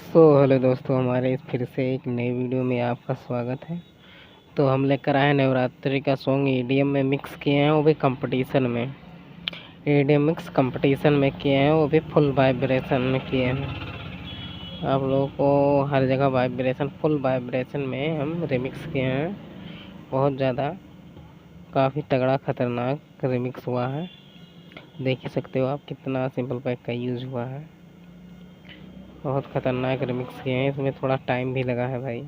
Hello दोस्तों, हमारे इस फिर से एक नई वीडियो में आपका स्वागत है। तो हम लेकर आए नवरात्रि का सॉन्ग ईडीएम में मिक्स किए हैं, वो भी कंपटीशन में। ईडीएम मिक्स कंपटीशन में किए हैं, वो भी फुल वाइब्रेशन में किए हैं। आप लोगों को हर जगह वाइब्रेशन, फुल वाइब्रेशन में हम रिमिक्स किए हैं। बहुत ज़्यादा काफ़ी तगड़ा खतरनाक रिमिक्स हुआ है। देख ही सकते हो आप कितना सिंपल पैक का यूज़ हुआ है। बहुत ख़तरनाक रिमिक्स किए हैं, इसमें थोड़ा टाइम भी लगा है भाई।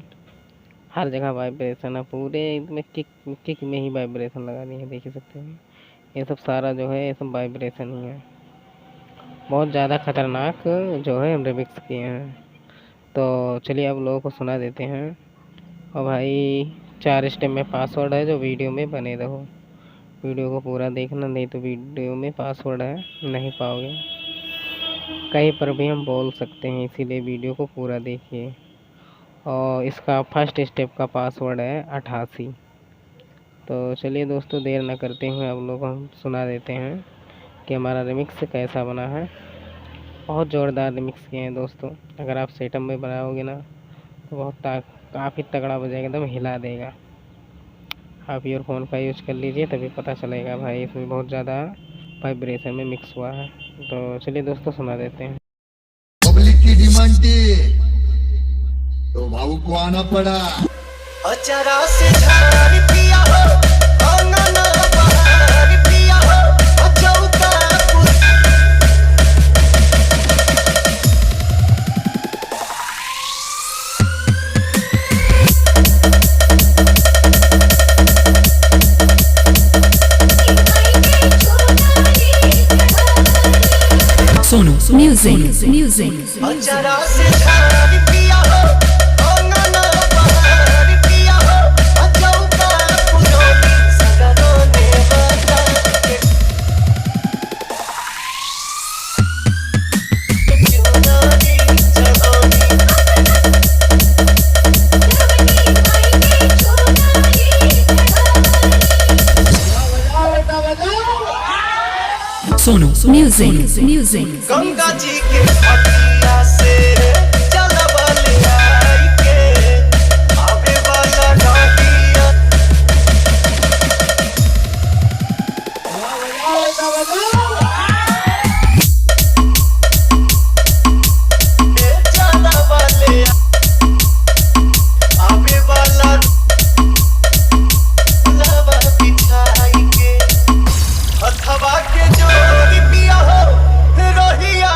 हर जगह वाइब्रेशन है, पूरे इसमें किक किक में ही वाइब्रेशन लगा दी है, देख ही सकते हैं। ये सब सारा जो है ये सब वाइब्रेशन ही है। बहुत ज़्यादा खतरनाक जो है हम रिमिक्स किए हैं। तो चलिए अब लोगों को सुना देते हैं। और भाई 4 स्टेप में पासवर्ड है, जो वीडियो में बने रहो। वीडियो को पूरा देखना, नहीं तो वीडियो में पासवर्ड है, नहीं पाओगे। कहीं पर भी हम बोल सकते हैं, इसीलिए वीडियो को पूरा देखिए। और इसका फर्स्ट स्टेप का पासवर्ड है 88। तो चलिए दोस्तों, देर ना करते हुए आप लोग हम सुना देते हैं कि हमारा रिमिक्स कैसा बना है। बहुत ज़ोरदार रिमिक्स किए हैं दोस्तों। अगर आप सेटअप में बनाओगे ना तो काफ़ी तगड़ा बजेगा, एकदम हिला देगा। आप ईयरफोन का यूज कर लीजिए, तभी पता चलेगा भाई इसमें बहुत ज़्यादा वाइब्रेशन में मिक्स हुआ है। तो चलिए दोस्तों सुना देते हैं। पब्लिक की डिमांड थी तो भाऊ को आना पड़ा। अचारा से झाड़ पिया हो, ना पहाड़ पिया हो, चौका Sono music. अचारा से झाड़ पिया हो, ना पहाड़ पिया हो, चौका पुरोनी सगरों ने बता के चुनारी चढ़ोनी Sono music. गंगा जी के पटिया से चलबल आई के आवे वाला डालिया चलबल आवे वाला लवा बिछाई के हथवा के जोड़ी पिया हो रोहिया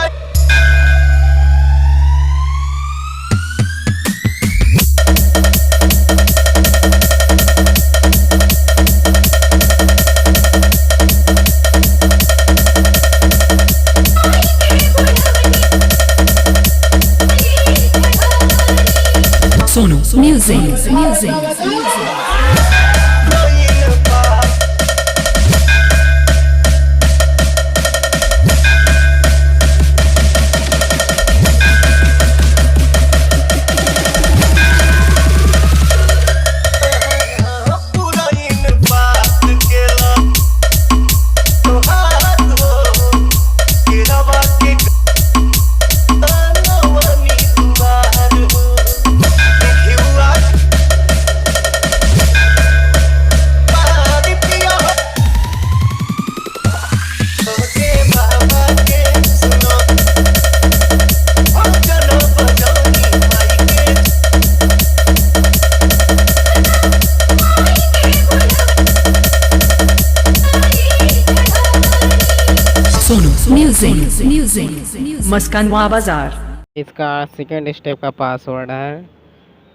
Sono music. रोइन पा पुराइन बात केला तो हाथ हो केरवा के नवनी दुआर हो देखियुआ पानी पिया हो के बाबा के सुनो चलो बजौनी माई के Sono music. Maskanwa Bazaar. इसका सेकेंड स्टेप का पासवर्ड है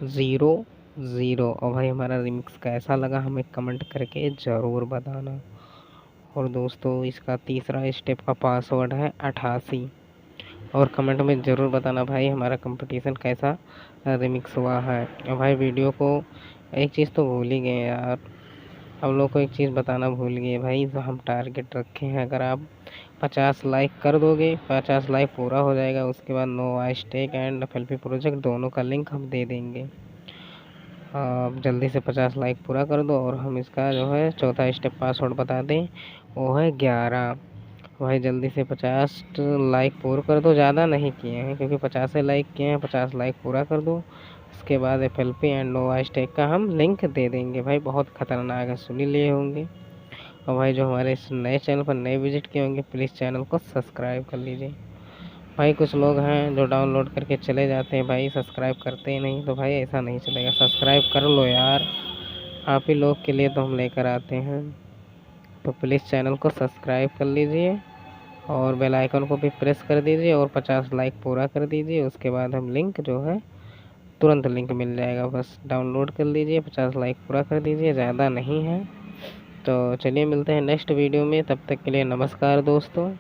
00। और भाई हमारा रिमिक्स कैसा लगा हमें कमेंट करके ज़रूर बताना। और दोस्तों इसका तीसरा स्टेप का पासवर्ड है 88। और कमेंट में ज़रूर बताना भाई हमारा कंपटीशन कैसा रिमिक्स हुआ है। और भाई वीडियो को एक चीज़ तो भूल ही गए यार, हम लोग को एक चीज़ बताना भूल गए भाई। जो हम टारगेट रखे हैं, अगर आप 50 लाइक कर दोगे, 50 लाइक पूरा हो जाएगा, उसके बाद no stack and FLP project दोनों का लिंक हम दे देंगे। आप जल्दी से 50 लाइक पूरा कर दो। और हम इसका जो है चौथा स्टेप पासवर्ड बता दें, वो है 11। भाई जल्दी से 50 लाइक पूरा कर दो, ज़्यादा नहीं किए हैं क्योंकि 50 लाइक किए हैं, 50 लाइक पूरा कर दो। उसके बाद FLP and no voice tag का हम लिंक दे देंगे भाई, बहुत ख़तरनाक है, सुन ही लिए होंगे। और भाई जो हमारे इस नए चैनल पर नए विजिट किए होंगे प्लीज़ चैनल को सब्सक्राइब कर लीजिए। भाई कुछ लोग हैं जो डाउनलोड करके चले जाते हैं भाई, सब्सक्राइब करते ही नहीं, तो भाई ऐसा नहीं चलेगा, सब्सक्राइब कर लो यार, आप ही लोग के लिए तो हम लेकर आते हैं। तो प्लीज़ चैनल को सब्सक्राइब कर लीजिए और बेल आइकन को भी प्रेस कर दीजिए और 50 लाइक पूरा कर दीजिए। उसके बाद हम लिंक जो है तुरंत लिंक मिल जाएगा, बस डाउनलोड कर लीजिए, 50 लाइक पूरा कर दीजिए, ज़्यादा नहीं है। तो चलिए मिलते हैं नेक्स्ट वीडियो में, तब तक के लिए नमस्कार दोस्तों।